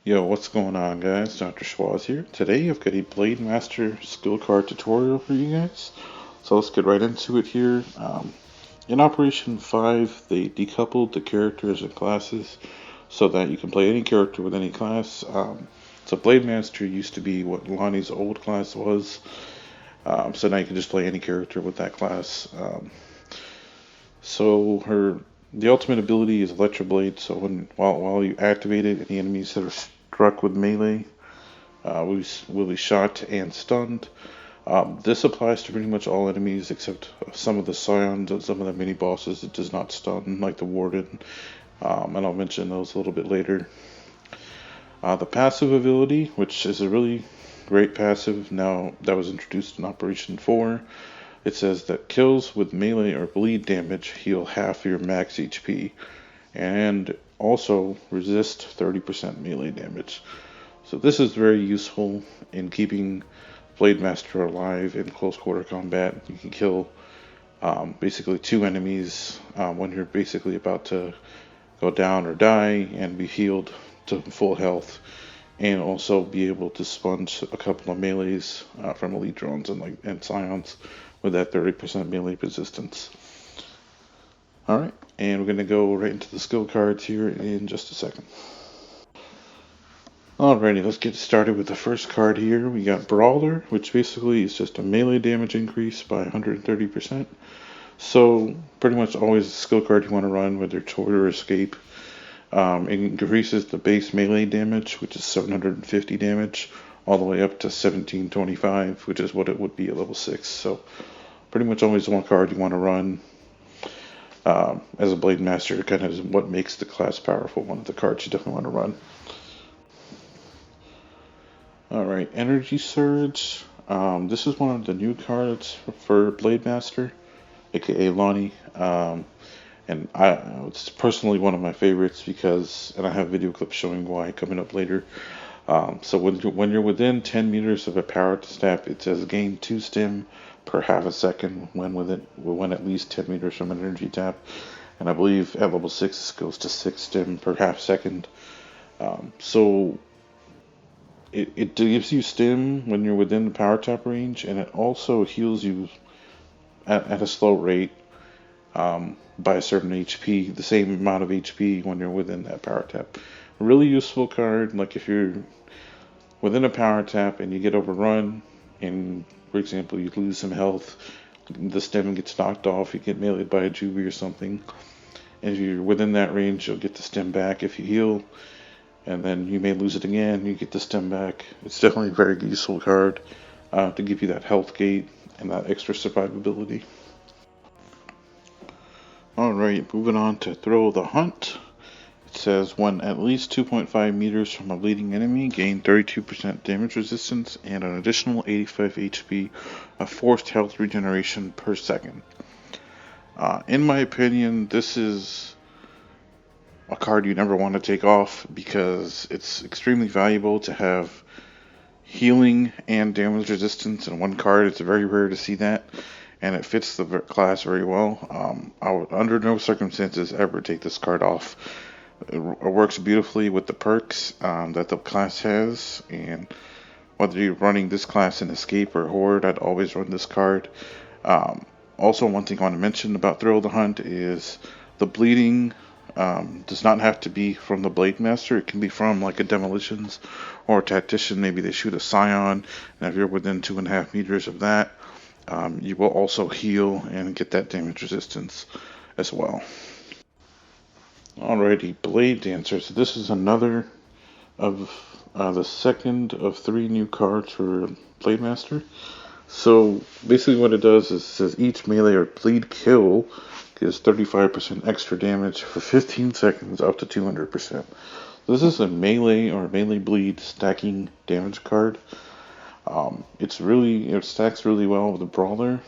Yo, what's going on, guys? Dr. Schwaz here. Today I've got a Blademaster skill card tutorial for you guys. So let's get right into it here. In Operation 5, they decoupled the characters and classes so that you can play any character with any class. So Blademaster used to be what Lonnie's old class was. So now you can just play any character with that class. The ultimate ability is Electroblade. So while you activate it, any enemies that are struck with melee will be shot and stunned. This applies to pretty much all enemies except some of the scions and some of the mini bosses. It does not stun, like the Warden, and I'll mention those a little bit later. The passive ability, which is a really great passive now that was introduced in Operation 4. It says that kills with melee or bleed damage heal half your max HP, and also resist 30% melee damage. So this is very useful in keeping Blademaster alive in close quarter combat. You can kill basically two enemies when you're basically about to go down or die and be healed to full health, and also be able to sponge a couple of melees from elite drones and scions with that 30% melee resistance. Alright, and we're going to go right into the skill cards here in just a second. Alrighty, let's get started with the first card here. We got Brawler, which basically is just a melee damage increase by 130%. So, pretty much always a skill card you want to run, whether it's Horde or Escape. It increases the base melee damage, which is 750 damage, all the way up to 1725, which is what it would be at level 6. So, pretty much always one card you want to run. As a Blademaster, kind of is what makes the class powerful. One of the cards you definitely want to run. Alright, Energy Surge. This is one of the new cards for Blademaster, aka Lonnie. And it's personally one of my favorites because, and I have video clips showing why coming up later. So when you're within 10 meters of a power tap, it says gain 2 stim per half a second when at least 10 meters from an energy tap. And I believe at level 6 this goes to 6 stim per half second. So it gives you stim when you're within the power tap range, and it also heals you at a slow rate by a certain HP, the same amount of HP when you're within that power tap. A really useful card, like if you're within a power tap and you get overrun, and for example you lose some health, the stem gets knocked off, you get meleeed by a juvie or something, and if you're within that range you'll get the stem back if you heal, and then you may lose it again, you get the stem back. It's definitely a very useful card to give you that health gate and that extra survivability. Alright, moving on to Thrill the Hunt. It says when at least 2.5 meters from a bleeding enemy, gain 32% damage resistance and an additional 85 HP of forced health regeneration per second. In my opinion, this is a card you never want to take off because it's extremely valuable to have healing and damage resistance in one card. It's very rare to see that, and it fits the class very well. I would under no circumstances ever take this card off. It works beautifully with the perks that the class has, and whether you're running this class in Escape or Horde, I'd always run this card. Also, one thing I want to mention about Thrill the Hunt is the bleeding does not have to be from the Blademaster. It can be from like a Demolitions or a Tactician. Maybe they shoot a Scion, and if you're within 2.5 meters of that, you will also heal and get that damage resistance as well. Alrighty, Blade Dancer. So this is another of the second of 3 new cards for Blademaster. So basically what it does is it says each melee or bleed kill gives 35% extra damage for 15 seconds up to 200%. This is a melee or melee bleed stacking damage card. It stacks really well with the Brawler,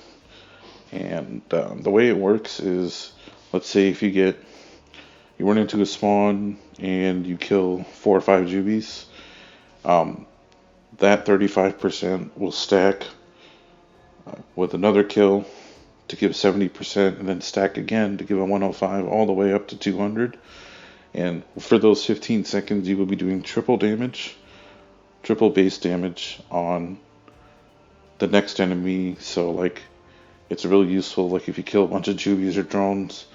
and the way it works is, let's say if you run into a spawn and you kill 4 or 5 juvies, that 35% will stack with another kill to give 70%, and then stack again to give a 105 all the way up to 200. And for those 15 seconds, you will be doing triple damage, triple base damage on the next enemy. So like, it's really useful. Like if you kill a bunch of juvies or drones,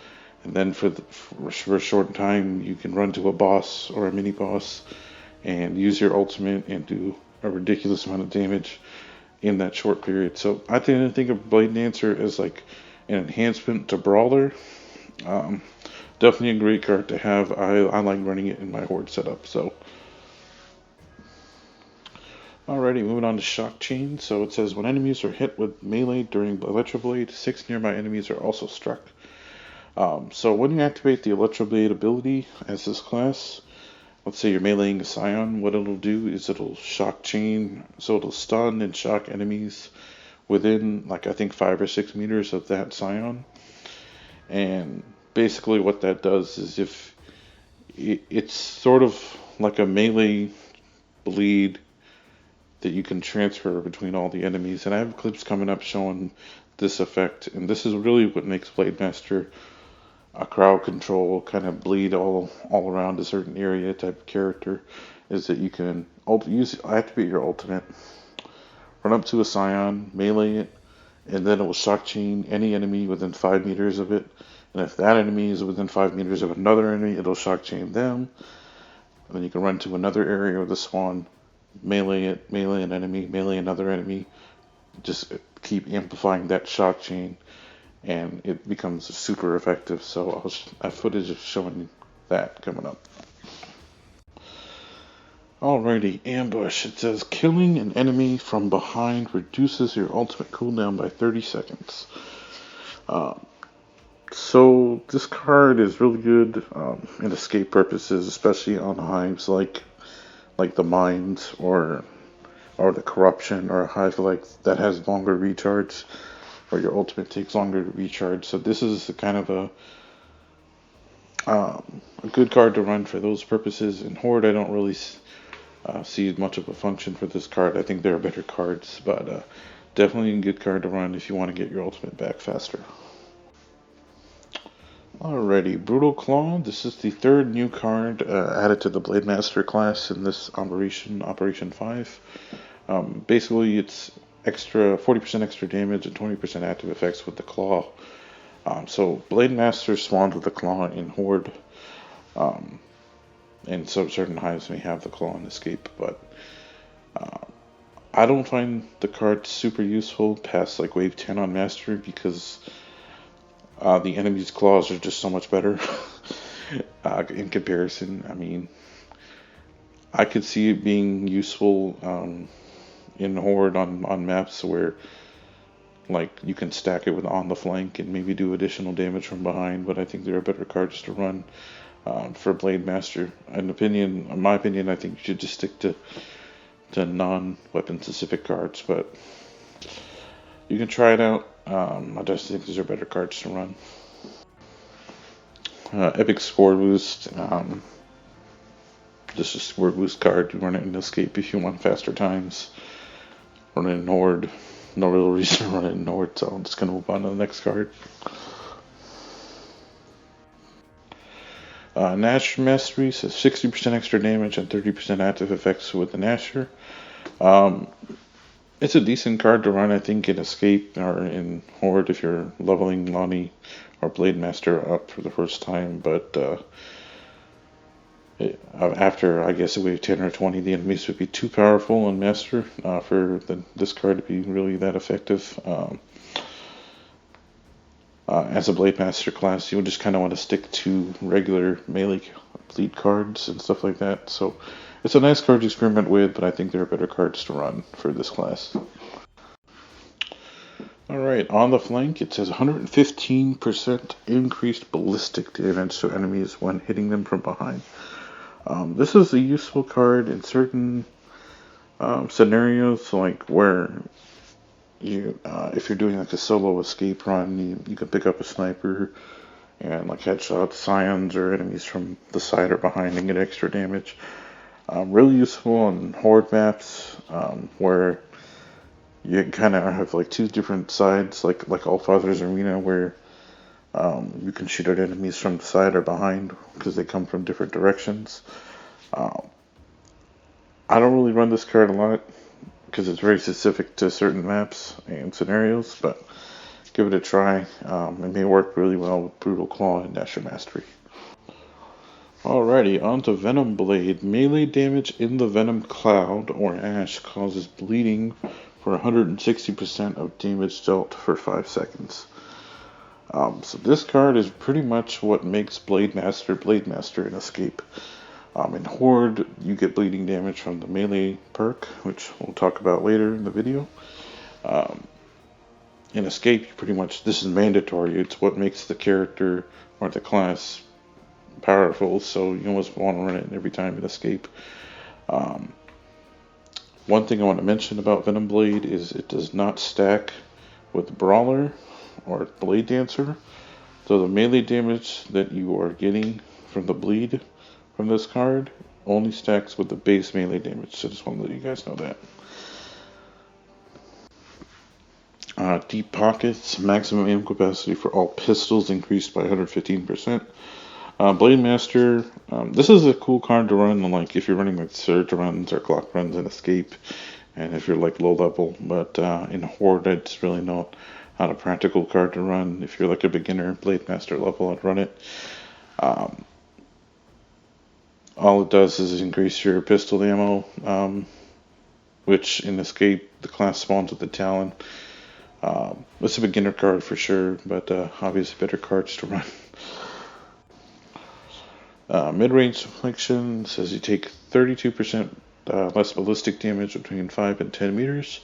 and then for a short time, you can run to a boss or a mini boss and use your ultimate and do a ridiculous amount of damage in that short period. So I think of Blade Dancer as like an enhancement to Brawler. Um, Definitely a great card to have. I like running it in my Horde setup. So, alrighty, moving on to Shock Chain. So it says when enemies are hit with melee during Electro Blade, 6 nearby enemies are also struck. So when you activate the Electro Blade ability as this class, let's say you're meleeing a Scion, what it'll do is it'll Shock Chain, so it'll stun and shock enemies within, like, I think 5 or 6 meters of that Scion. And basically what that does is if it's sort of like a melee bleed that you can transfer between all the enemies. And I have clips coming up showing this effect, and this is really what makes Blademaster a crowd control, kind of bleed all around a certain area type of character, is that you can activate your ultimate, run up to a Scion, melee it, and then it will shock chain any enemy within 5 meters of it. And if that enemy is within 5 meters of another enemy, it'll shock chain them. And then you can run to another area of the spawn, melee it, melee an enemy, melee another enemy. Just keep amplifying that shock chain, and it becomes super effective. So I have footage of showing that coming up. Alrighty, Ambush. It says killing an enemy from behind reduces your ultimate cooldown by 30 seconds. So this card is really good in escape purposes, especially on hives like the mines or the corruption, or a hive like that has longer recharge, or your ultimate takes longer to recharge. So this is kind of a good card to run for those purposes. In Horde, I don't really see much of a function for this card. I think there are better cards, but definitely a good card to run if you want to get your ultimate back faster. Alrighty, Brutal Claw. This is the third new card added to the Blademaster class in this Operation 5. Basically, it's 40% extra damage and 20% active effects with the Claw. So Blademaster spawned with the Claw in Horde. And so certain hives may have the Claw and Escape, but I don't find the card super useful past like wave 10 on Master, because the enemy's claws are just so much better in comparison. I mean, I could see it being useful in Horde on maps where like you can stack it with on the flank and maybe do additional damage from behind, but I think there are better cards to run for Blademaster. In my opinion, I think you should just stick to non-weapon specific cards, but you can try it out. I just think these are better cards to run. Epic Score Boost. Just a Score Boost card. You run it in Escape if you want faster times. Run it in Horde. No real reason to run it in Horde, so I'm just going to move on to the next card. Nasher Mastery says 60% extra damage and 30% active effects with the Nasher. It's a decent card to run, I think, in Escape or in Horde if you're leveling Lonnie or Blademaster up for the first time. But after, I guess, wave 10 or 20, the enemies would be too powerful in Master for this card to be really that effective. As a Blademaster class, you would just kind of want to stick to regular melee bleed cards and stuff like that. So it's a nice card to experiment with, but I think there are better cards to run for this class. Alright, on the flank, it says 115% increased ballistic damage to enemies when hitting them from behind. This is a useful card in certain scenarios, like where if you're doing like a solo escape run, you can pick up a sniper and like headshot Scions or enemies from the side or behind and get extra damage. Really useful on Horde maps where you kind of have like two different sides, like Allfather's Arena, where You can shoot at enemies from the side or behind because they come from different directions. Um, I don't really run this card a lot because it's very specific to certain maps and scenarios, but give it a try. It may work really well with Brutal Claw and Dasher Mastery. Alrighty, on to Venom Blade. Melee damage in the Venom Cloud or Ash causes bleeding for 160% of damage dealt for 5 seconds. So this card is pretty much what makes Blademaster in Escape. In Horde, you get bleeding damage from the melee perk, which we'll talk about later in the video. In Escape, this is mandatory. It's what makes the character or the class powerful, so you almost want to run it every time in Escape. One thing I want to mention about Venom Blade is it does not stack with Brawler or Blade Dancer. So the melee damage that you are getting from the bleed from this card only stacks with the base melee damage. So just want to let you guys know that. Deep Pockets, maximum ammo capacity for all pistols increased by 115%. Blademaster, this is a cool card to run, like if you're running like surge runs or clock runs in Escape, and if you're like low level. But in Horde, it's really not a practical card to run. If you're like a beginner Blademaster level, I'd run it. All it does is increase your pistol ammo, which in Escape the class spawns with the Talon. It's a beginner card for sure, but obviously better cards to run. Mid-range deflection says you take 32% less ballistic damage between 5 and 10 meters.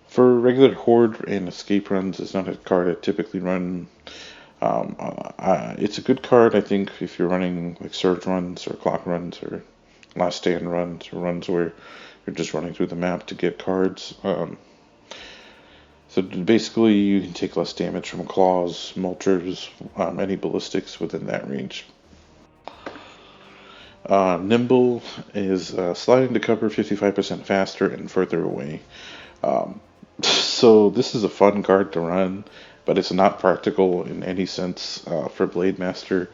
For regular Horde and Escape runs, it's not a card I typically run. It's a good card, I think, if you're running like surge runs or clock runs or last stand runs or runs where you're just running through the map to get cards. So basically, you can take less damage from claws, mulchers, any ballistics within that range. Nimble is sliding to cover 55% faster and further away. So this is a fun card to run, but it's not practical in any sense for Blademaster,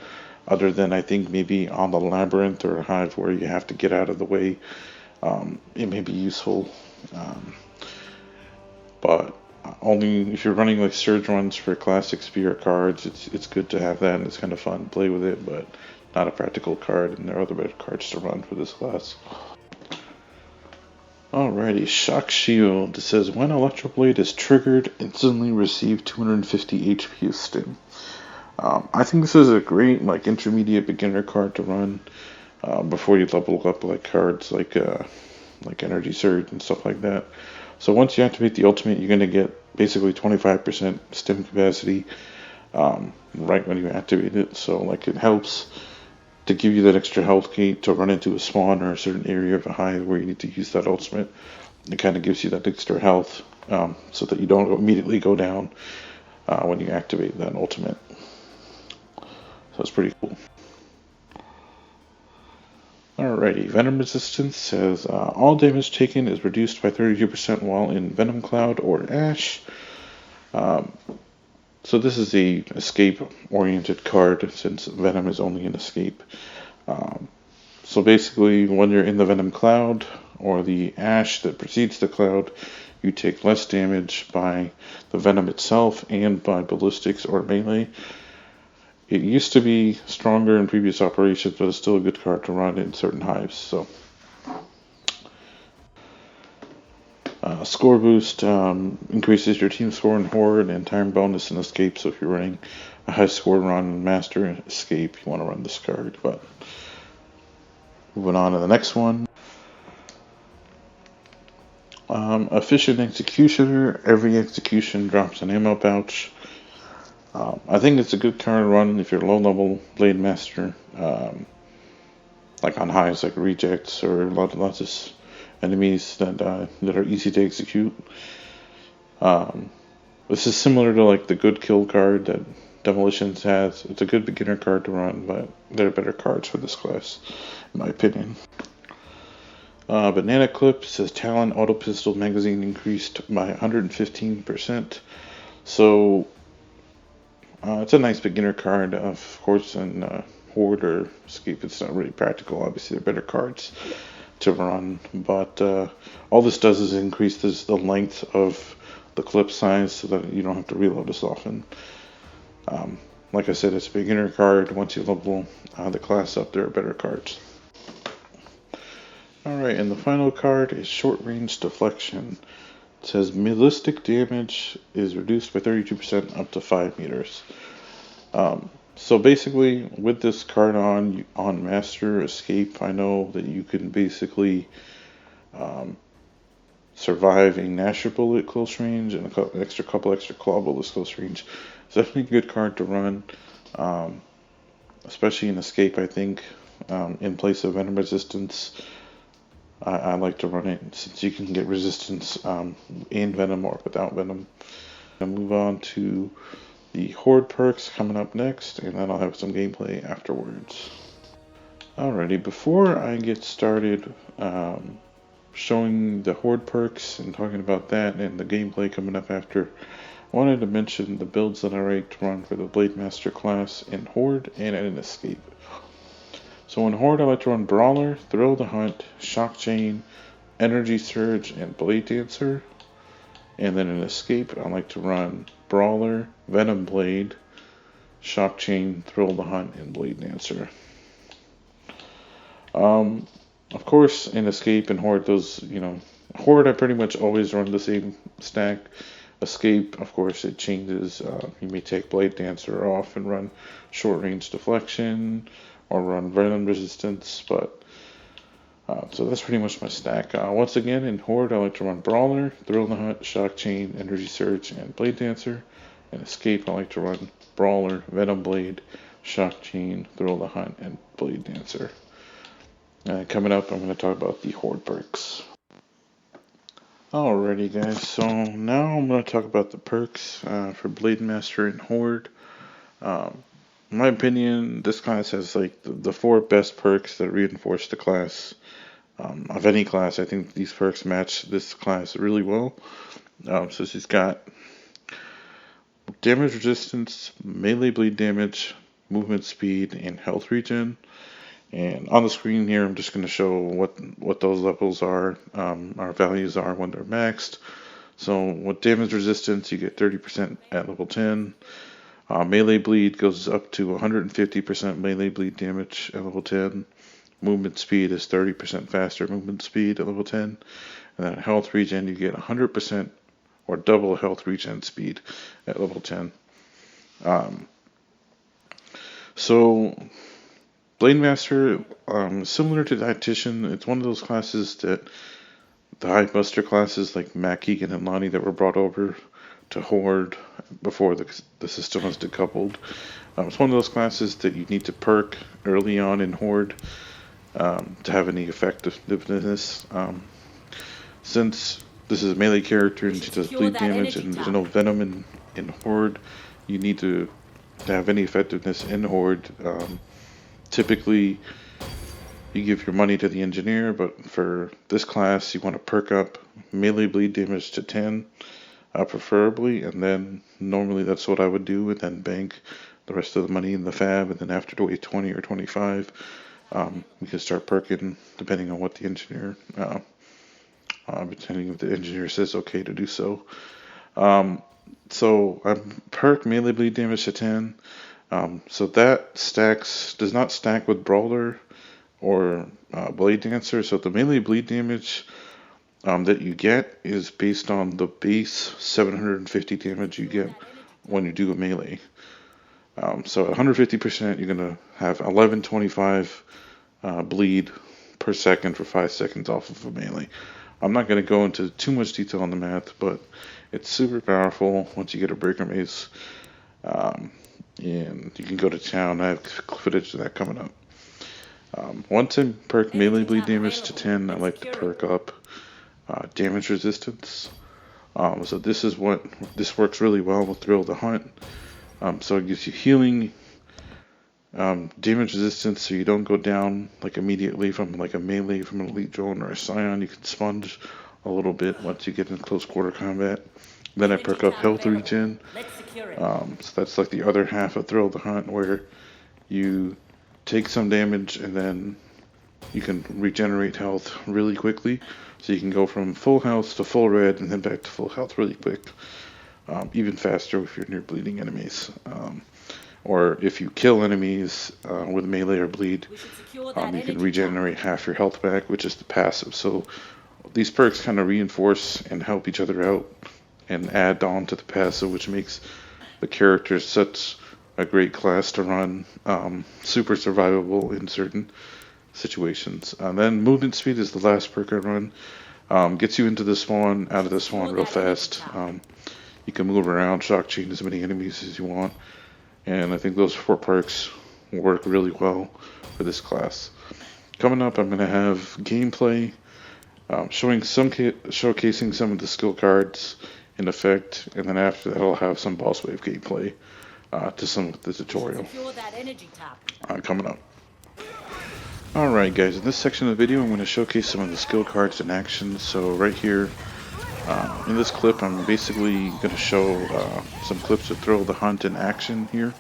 other than I think maybe on the Labyrinth or Hive where you have to get out of the way. It may be useful, but only if you're running like surge runs for classic spear cards, it's good to have that and it's kind of fun to play with it, but not a practical card, and there are other better cards to run for this class. Alrighty, Shock Shield. It says when Electroblade is triggered, instantly receive 250 HP of stim. I think this is a great like intermediate beginner card to run before you level up like cards like Energy Surge and stuff like that. So once you activate the ultimate, you're going to get basically 25% stim capacity right when you activate it. So like it helps to give you that extra health gate to run into a spawn or a certain area of a hive where you need to use that ultimate. It kind of gives you that extra health so that you don't immediately go down when you activate that ultimate. So it's pretty cool. Alrighty, Venom Resistance says all damage taken is reduced by 32% while in Venom Cloud or Ash. So this is the escape-oriented card since Venom is only an escape. So basically, when you're in the Venom Cloud or the Ash that precedes the cloud, you take less damage by the Venom itself and by ballistics or melee. It used to be stronger in previous operations, but it's still a good card to run in certain hives. So, score boost increases your team score in Horde and time bonus in Escape. So if you're running a high score run in Master and Escape, you want to run this card. But moving on to the next one. Efficient Executioner. Every execution drops an ammo pouch. I think it's a good card to run if you're low level Blademaster, like on highs like rejects or lots of enemies that are easy to execute. This is similar to like the good kill card that Demolitions has. It's a good beginner card to run, but there are better cards for this class, in my opinion. Banana Clip says Talon Auto Pistol magazine increased by 115%. So It's a nice beginner card, of course, in Horde or Escape. It's not really practical. Obviously, they're better cards to run, but all this does is increase the length of the clip size so that you don't have to reload as often. Um, like I said, it's a beginner card. Once you level the class up, there are better cards. Alright, and the final card is Short Range Deflection. It says ballistic damage is reduced by 32% up to 5 meters. So basically, with this card on Master Escape, I know that you can basically survive a Nasher bullet at close range and a couple extra claw bullets close range. It's definitely a good card to run, especially in Escape. I think in place of Venom Resistance, I like to run it since you can get resistance in Venom or without Venom. And move on to the Horde Perks coming up next, and then I'll have some gameplay afterwards. Alrighty, before I get started showing the Horde Perks and talking about that and the gameplay coming up after, I wanted to mention the builds that I like to run for the Blademaster class in Horde and in Escape. So in Horde, I like to run Brawler, Thrill the Hunt, Shock Chain, Energy Surge, and Blade Dancer. And then in Escape, I like to run Brawler, Venom Blade, Shock Chain, Thrill the Hunt, and Blade Dancer. Of course, in Escape and Horde, Horde I pretty much always run the same stack. Escape, of course, it changes. You may take Blade Dancer off and run Short Range Deflection, or run Venom Resistance, but so that's pretty much my stack. Once again, in Horde, I like to run Brawler, Thrill the Hunt, Shock Chain, Energy Surge, and Blade Dancer. In Escape, I like to run Brawler, Venom Blade, Shock Chain, Thrill the Hunt, and Blade Dancer. Coming up, I'm going to talk about the Horde Perks. Alrighty, guys, so now I'm going to talk about the perks for Blademaster and Horde. In my opinion, this class has like the 4 best perks that reinforce the class of any class. I think these perks match this class really well. So she's got damage resistance, melee bleed damage, movement speed, and health regen. And on the screen here, I'm just going to show what those levels are, our values are when they're maxed. So with damage resistance, you get 30% at level 10. Melee bleed goes up to 150% melee bleed damage at level 10. Movement speed is 30% faster movement speed at level 10. And then health regen, you get 100% or double health regen speed at level 10. So Blademaster, similar to Dietitian, it's one of those classes that the high buster classes like Matt Keegan and Lonnie that were brought over to Horde before the system was decoupled. It's one of those classes that you need to perk early on in Horde to have any effectiveness. Since this is a melee character and she does bleed damage and there's no venom in Horde, you need to have any effectiveness in Horde. Typically, you give your money to the engineer, but for this class, you want to perk up melee bleed damage to 10. Preferably, and then normally that's what I would do, and then bank the rest of the money in the fab, and then after to wait 20 or 25, we can start perking depending on what the engineer, depending if the engineer says okay to do so. So I perk melee bleed damage to 10. So that does not stack with Brawler or Blade Dancer. So the melee bleed damage that you get is based on the base 750 damage you get when you do a melee. So at 150%, you're going to have 1125 bleed per second for 5 seconds off of a melee. I'm not going to go into too much detail on the math, but it's super powerful once you get a breaker mace. And you can go to town. I have footage of that coming up. Once I perk melee bleed damage to 10, I like to perk up damage resistance. So this works really well with Thrill the Hunt. So it gives you healing, damage resistance, so you don't go down like immediately from like a melee from an elite drone or a scion. You can sponge a little bit once you get in close quarter combat. Then I perk up health regen. So that's like the other half of Thrill the Hunt, where you take some damage and then you can regenerate health really quickly. So you can go from full health to full red and then back to full health really quick. Even faster if you're near bleeding enemies. Or if you kill enemies with melee or bleed, you can regenerate half your health back, which is the passive. So these perks kind of reinforce and help each other out and add on to the passive, which makes the character such a great class to run. Super survivable in certain situations. Then movement speed is the last perk I run. Gets you into the spawn, out of the spawn real fast. You can move around, shock chain as many enemies as you want. And I think those 4 perks work really well for this class. Coming up, I'm going to have gameplay showcasing some of the skill cards in effect, and then after that I'll have some boss wave gameplay to some of the tutorial coming up. Alright guys, in this section of the video I'm going to showcase some of the skill cards in action. So right here, in this clip I'm basically going to show some clips of Thrill the Hunt in action here.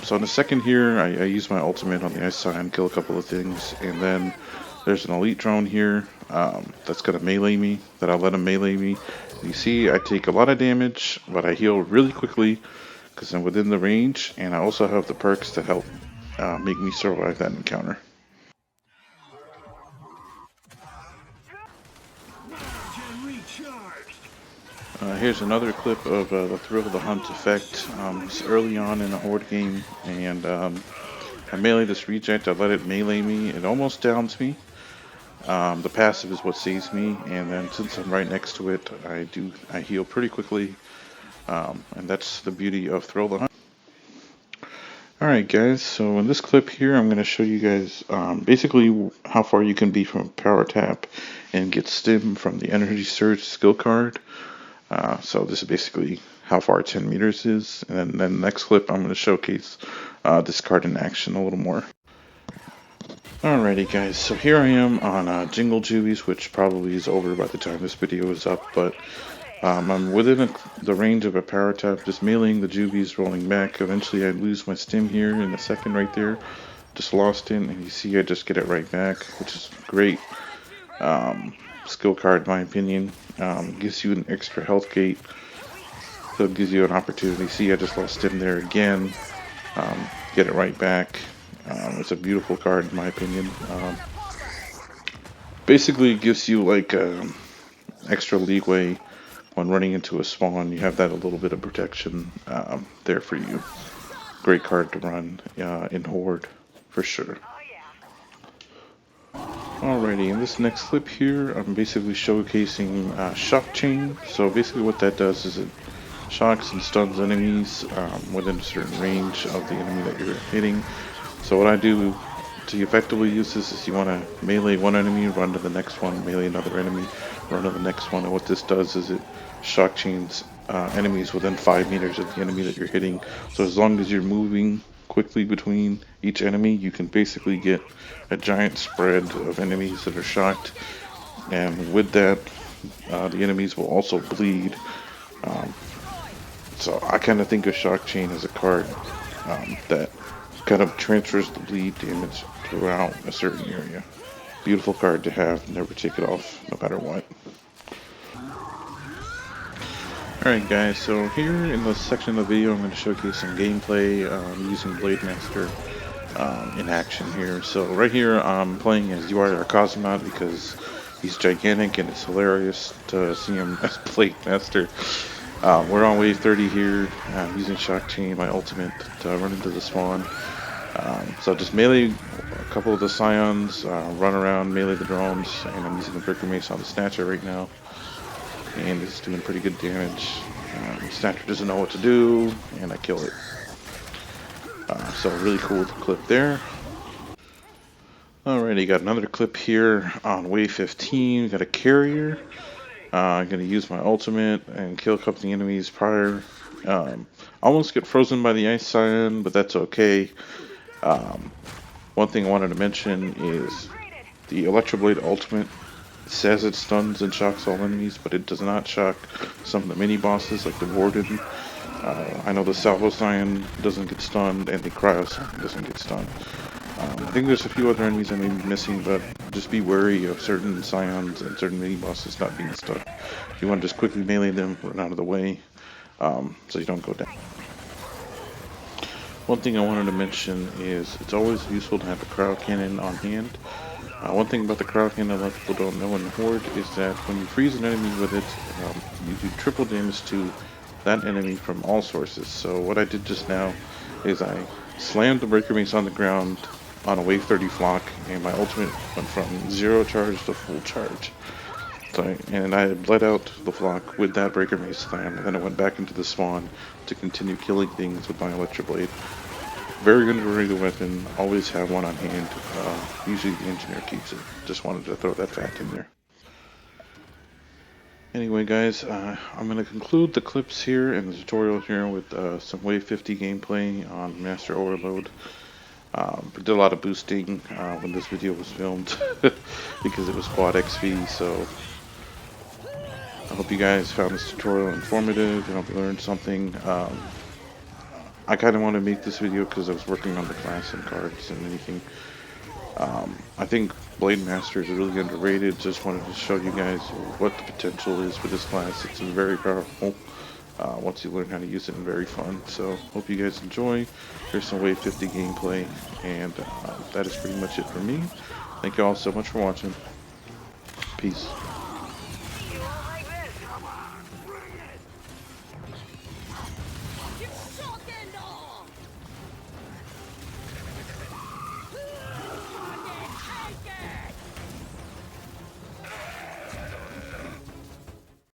So in a second here, I use my ultimate on the ice sign, kill a couple of things, and then there's an elite drone here that's going to melee me, that I'll let him melee me. You see I take a lot of damage, but I heal really quickly because I'm within the range, and I also have the perks to help make me survive that encounter. Here's another clip of the Thrill the Hunt effect. It's early on in a Horde game, and I melee this reject. I let it melee me. It almost downs me. The passive is what saves me, and then since I'm right next to it, I heal pretty quickly, and that's the beauty of Thrill the Hunt. Alright guys, so in this clip here I'm going to show you guys basically how far you can be from power tap and get stim from the energy surge skill card. So this is basically how far 10 meters is, and then the next clip I'm going to showcase this card in action a little more. Alrighty guys, so here I am on Jingle Juvies, which probably is over by the time this video is up, but I'm within the range of a power tap, just meleeing the Juvies, rolling back. Eventually I lose my stim here in a second right there, just lost it, and you see I just get it right back, which is great. Skill card in my opinion. Gives you an extra health gate, so it gives you an opportunity. See, I just lost stim there again. Get it right back. It's a beautiful card in my opinion. Basically it gives you like extra leeway when running into a spawn. You have that a little bit of protection there for you. Great card to run in Horde for sure. Alrighty, in this next clip here, I'm basically showcasing shock chain. So basically what that does is it shocks and stuns enemies within a certain range of the enemy that you're hitting. So what I do to effectively use this is you want to melee one enemy, run to the next one, melee another enemy, run to the next one, and what this does is it shock chains enemies within 5 meters of the enemy that you're hitting. So as long as you're moving quickly between each enemy, you can basically get a giant spread of enemies that are shocked, and with that the enemies will also bleed. So I kind of think of shock chain as a card that kind of transfers the bleed damage throughout a certain area. Beautiful card to have, never take it off no matter what. Alright guys, so here in this section of the video I'm going to showcase some gameplay using Blademaster in action here. So right here I'm playing as UIR Cosmonaut because he's gigantic and it's hilarious to see him as Blademaster. We're on wave 30 here, using shock chain, my ultimate, to run into the spawn. So just melee a couple of the scions, run around, melee the drones, and I'm using the Breaker Mace on the Snatcher right now. And it's doing pretty good damage. Snatcher doesn't know what to do, and I kill it. So really cool clip there. Alrighty, got another clip here on wave 15. Got a carrier. I'm going to use my ultimate and kill a couple of the enemies prior. Almost get frozen by the ice scion, but that's okay. One thing I wanted to mention is the Electroblade ultimate says it stuns and shocks all enemies, but it does not shock some of the mini bosses like the Warden. I know the Salvo Scion doesn't get stunned, and the Cryo Scion doesn't get stunned. I think there's a few other enemies I may be missing, but just be wary of certain Scions and certain mini bosses not being stuck. You want to just quickly melee them, run out of the way, so you don't go down. One thing I wanted to mention is it's always useful to have a crowd cannon on hand. One thing about the crowd cannon a lot of people don't know in Horde is that when you freeze an enemy with it, you do triple damage to that enemy from all sources. So what I did just now is I slammed the breaker mace on the ground on a wave 30 flock, and my ultimate went from 0 charge to full charge. And I bled out the flock with that breaker mace slam, and then I went back into the spawn to continue killing things with my electro blade. Very underrated weapon, always have one on hand, usually the engineer keeps it. Just wanted to throw that fact in there. Anyway guys, I'm going to conclude the clips here and the tutorial here with some Wave 50 gameplay on Master Overload. We did a lot of boosting when this video was filmed because it was quad XP, so I hope you guys found this tutorial informative and hope you learned something. I kind of want to make this video because I was working on the class and cards and anything. I think Blademaster is really underrated. Just wanted to show you guys what the potential is for this class. It's very powerful once you learn how to use it, and very fun. So hope you guys enjoy. Here's some Wave 50 gameplay, and that is pretty much it for me. Thank you all so much for watching. Peace.